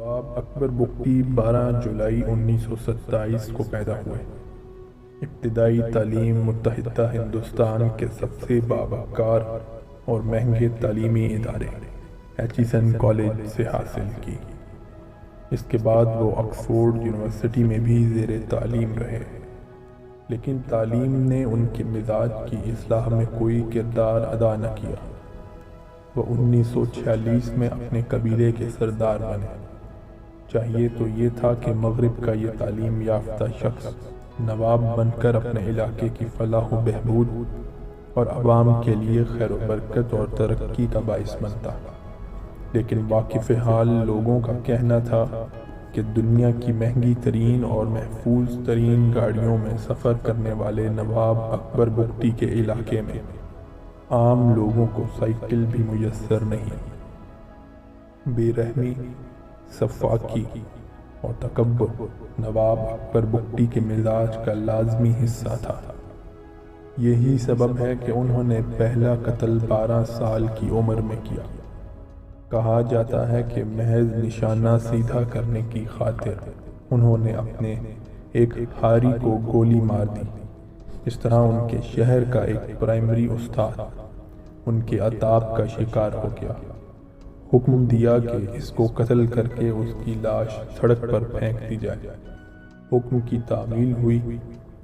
نواب اکبر بگٹی 12 جولائی 1927 کو پیدا ہوئے۔ ابتدائی تعلیم متحدہ ہندوستان کے سب سے باوقار اور مہنگے تعلیمی ادارے ایچیسن کالج سے حاصل کی۔ اس کے بعد وہ آکسفورڈ یونیورسٹی میں بھی زیر تعلیم رہے، لیکن تعلیم نے ان کے مزاج کی اصلاح میں کوئی کردار ادا نہ کیا۔ وہ 1946 میں اپنے قبیلے کے سردار بنے۔ چاہیے تو یہ تھا کہ مغرب کا یہ تعلیم یافتہ شخص نواب بن کر اپنے علاقے کی فلاح و بہبود اور عوام کے لیے خیر و برکت اور ترقی کا باعث بنتا، لیکن واقف حال لوگوں کا کہنا تھا کہ دنیا کی مہنگی ترین اور محفوظ ترین گاڑیوں میں سفر کرنے والے نواب اکبر بگٹی کے علاقے میں عام لوگوں کو سائیکل بھی میسر نہیں۔ بے رحمی، سفاکی اور تکبر نواب اکبر بگٹی کے مزاج کا لازمی حصہ تھا۔ یہی سبب ہے کہ انہوں نے پہلا قتل 12 سال کی عمر میں کیا۔ کہا جاتا ہے کہ محض نشانہ سیدھا کرنے کی خاطر انہوں نے اپنے ایک ہاری کو گولی مار دی۔ اس طرح ان کے شہر کا ایک پرائمری استاد ان کے عتاب کا شکار ہو گیا۔ حکم دیا کہ اس کو قتل کر کے اس کی لاش سڑک پر پھینک دی جائے۔ حکم کی تعمیل ہوئی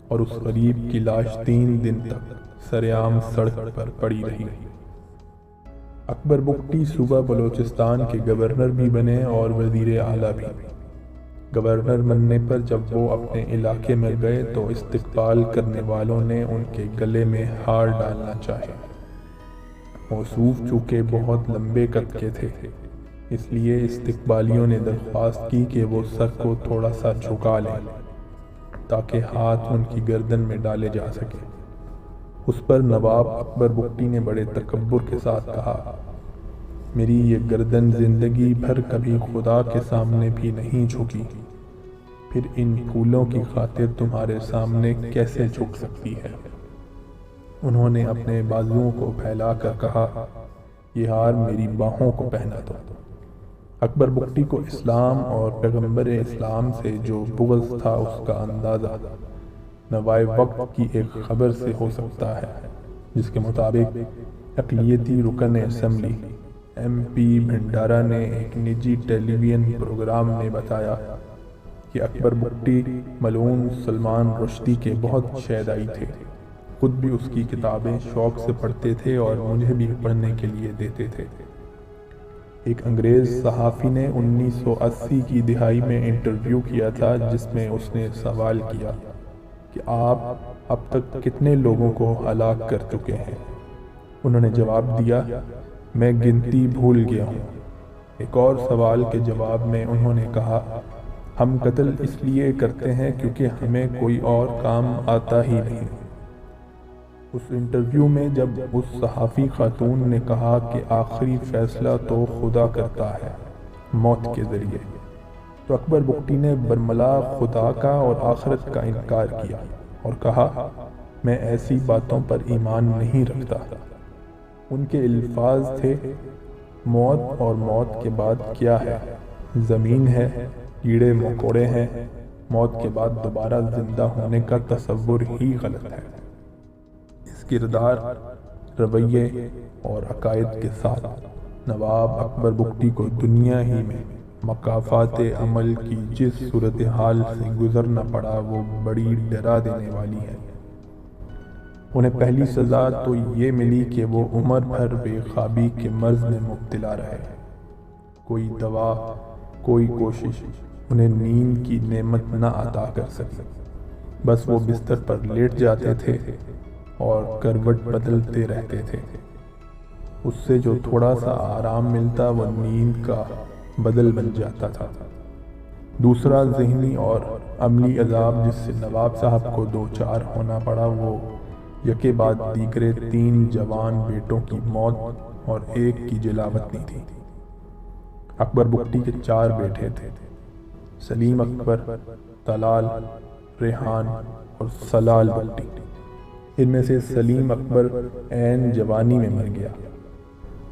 اور اس غریب کی لاش 3 دن تک سرعام سڑک پر پڑی رہی۔ اکبر بگٹی صوبہ بلوچستان کے گورنر بھی بنے اور وزیر اعلیٰ بھی۔ گورنر بننے پر جب وہ اپنے علاقے میں گئے تو استقبال کرنے والوں نے ان کے گلے میں ہار ڈالنا چاہے۔ موصوف چونکہ بہت لمبے قد کے تھے، اس لیے استقبالیوں نے درخواست کی کہ وہ سر کو تھوڑا سا جھکا لیں تاکہ ہاتھ ان کی گردن میں ڈالے جا سکے۔ اس پر نواب اکبر بگٹی نے بڑے تکبر کے ساتھ کہا، میری یہ گردن زندگی بھر کبھی خدا کے سامنے بھی نہیں جھکی، پھر ان پھولوں کی خاطر تمہارے سامنے کیسے جھک سکتی ہے؟ انہوں نے اپنے بازوؤں کو پھیلا کر کہا، یہ ہار میری باہوں کو پہنا دو۔ اکبر بگٹی کو اسلام اور پیغمبر اسلام سے جو بغض تھا اس کا اندازہ نوائے وقت کی ایک خبر سے ہو سکتا ہے، جس کے مطابق اقلیتی رکن اسمبلی MP بھنڈارا نے ایک نجی ٹیلی ویژن پروگرام میں بتایا کہ اکبر بگٹی ملعون سلمان رشدی کے بہت شیدائی تھے، خود بھی اس کی کتابیں شوق سے پڑھتے تھے اور مجھے بھی پڑھنے کے لیے دیتے تھے۔ ایک انگریز صحافی نے 1980 کی دہائی میں انٹرویو کیا تھا، جس میں اس نے سوال کیا کہ آپ اب تک کتنے لوگوں کو ہلاک کر چکے ہیں؟ انہوں نے جواب دیا، میں گنتی بھول گیا ہوں۔ ایک اور سوال کے جواب میں انہوں نے کہا، ہم قتل اس لیے کرتے ہیں کیونکہ ہمیں کوئی اور کام آتا ہی نہیں۔ اس انٹرویو میں جب اس صحافی خاتون نے کہا کہ آخری فیصلہ تو خدا کرتا ہے موت کے ذریعے، تو اکبر بگٹی نے برملا خدا کا اور آخرت کا انکار کیا اور کہا، میں ایسی باتوں پر ایمان نہیں رکھتا۔ ان کے الفاظ تھے، موت اور موت کے بعد کیا ہے؟ زمین ہے، کیڑے مکوڑے ہیں، موت کے بعد دوبارہ زندہ ہونے کا تصور ہی غلط ہے۔ اس کردار، رویے اور عقائد کے ساتھ نواب اکبر بگٹی کو دنیا ہی میں مکافات عمل کی جس صورتحال سے گزرنا پڑا وہ بڑی ڈرا دینے والی ہے۔ انہیں پہلی سزا تو یہ ملی کہ وہ عمر بھر بے خوابی کے مرض میں مبتلا رہے۔ کوئی دوا، کوئی کوشش انہیں نیند کی نعمت نہ عطا کر سکی، بس وہ بستر پر لیٹ جاتے تھے اور کروٹ بدلتے رہتے تھے۔ اس سے جو تھوڑا سا آرام ملتا وہ نیند کا بدل بن جاتا تھا۔ دوسرا ذہنی اور عملی عذاب جس سے نواب صاحب کو دوچار ہونا پڑا وہ یکے بعد دیگرے 3 جوان بیٹوں کی موت اور ایک کی جلاوطنی تھی۔ اکبر بگٹی کے 4 بیٹے تھے، سلیم اکبر، طلال، ریحان اور سلال بگٹی۔ ان میں سے سلیم اکبر عین جوانی میں مر گیا۔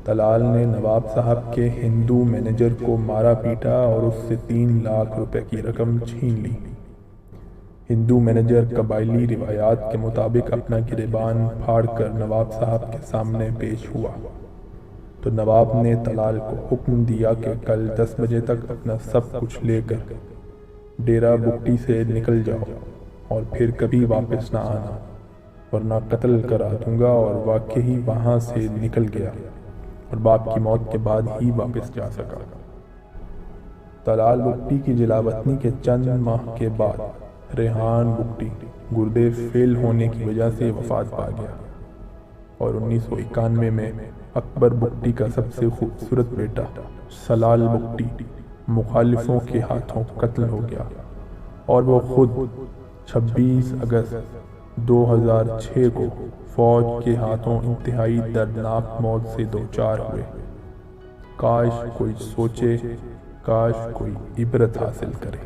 طلال نے نواب صاحب کے ہندو مینیجر کو مارا پیٹا اور اس سے 3 لاکھ روپے کی رقم چھین لی۔ ہندو مینیجر قبائلی روایات کے مطابق اپنا گریبان پھاڑ کر نواب صاحب کے سامنے پیش ہوا تو نواب نے طلال کو حکم دیا کہ کل 10 بجے تک اپنا سب کچھ لے کر ڈیرہ بگٹی سے نکل جاؤ اور پھر کبھی واپس نہ آنا، ورنہ قتل کرا دوں گا۔ اور واقعی وہاں سے نکل گیا اور باپ کی موت کے بعد ہی واپس جا سکا۔ طلال بگٹی کی جلا وطنی کے چند ماہ کے بعد ریحان بگٹی گردے فیل ہونے کی وجہ سے وفات پا گیا اور 1991 میں اکبر بگٹی کا سب سے خوبصورت بیٹا سلال بگٹی مخالفوں کے ہاتھوں قتل ہو گیا اور وہ خود 26 اگست 2006 کو فوج کے ہاتھوں انتہائی دردناک موت سے دوچار ہوئے۔ کاش کوئی سوچے، کاش کوئی عبرت حاصل کرے۔